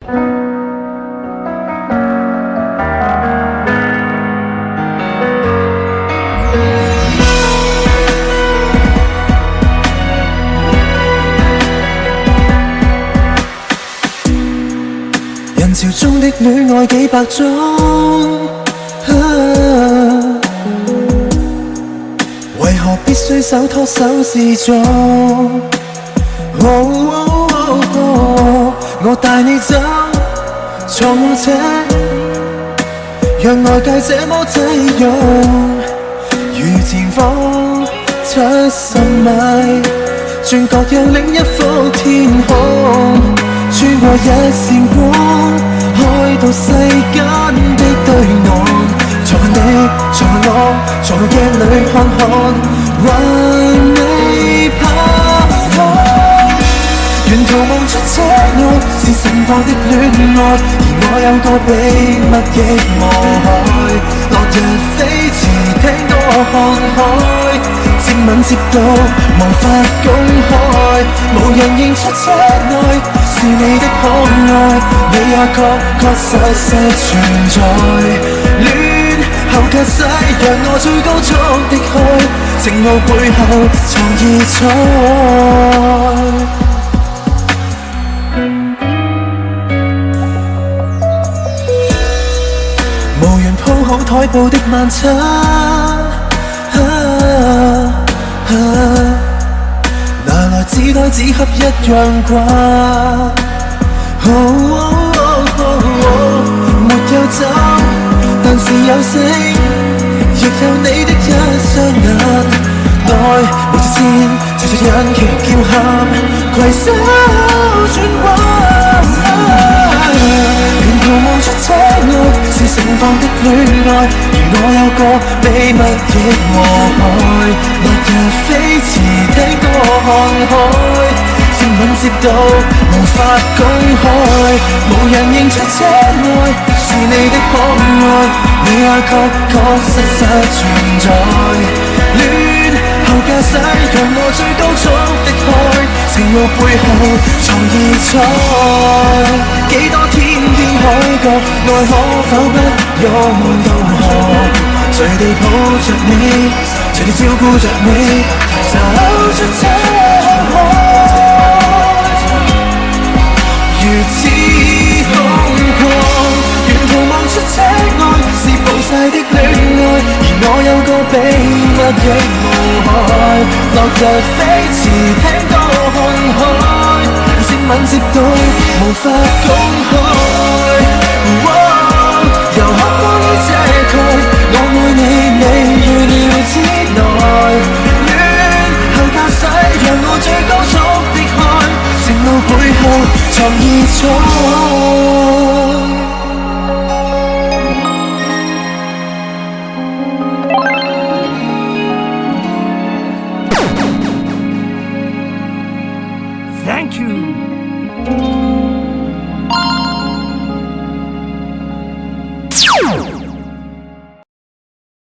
人潮中的戀愛幾百種，為何必須手拖手示眾？我帶你走，坐我車，讓外界這麼擠擁，如前方70米，轉角有另一幅天空，穿過一線光，開到世間的對岸，在你，在我，在夜裏看看，還未怕火。沿途望出車外是盛放的戀愛，而我有個秘密亦無害。落日飛馳，聽歌看海，接吻接到無法公開，無人認出車內是你的可愛，你也確實存在。戀後駕駛，讓我最高速的開，情路背後藏異彩。無緣鋪好台布的晚餐，拿來紙袋紙盒一樣掛。沒有酒，但是有聲，亦有你的一雙眼。愛沒着線，隨着引擎叫喊，攜手轉彎。沿途望出車外是盛放的戀愛，而我有個秘密亦無害。落日飛馳，聽歌看海，接吻接到無法公開，無人認出車內是你的可愛，你也確實存在。戀後駕駛，讓我最高速的開，情路背後藏異彩。幾多天邊海角，愛可否不用導航？隨地抱着你，隨地照顧着你，走出車海，如此瘋狂。沿途望出車外是暴曬的戀愛，而我有個秘密亦無害。落日飛馳，聽歌看海，接吻接到無法公開。由刻光於遮蓋，我愛你，你預料之內。戀後駕駛，讓我最高速的開，情路背後藏異彩。Thank you.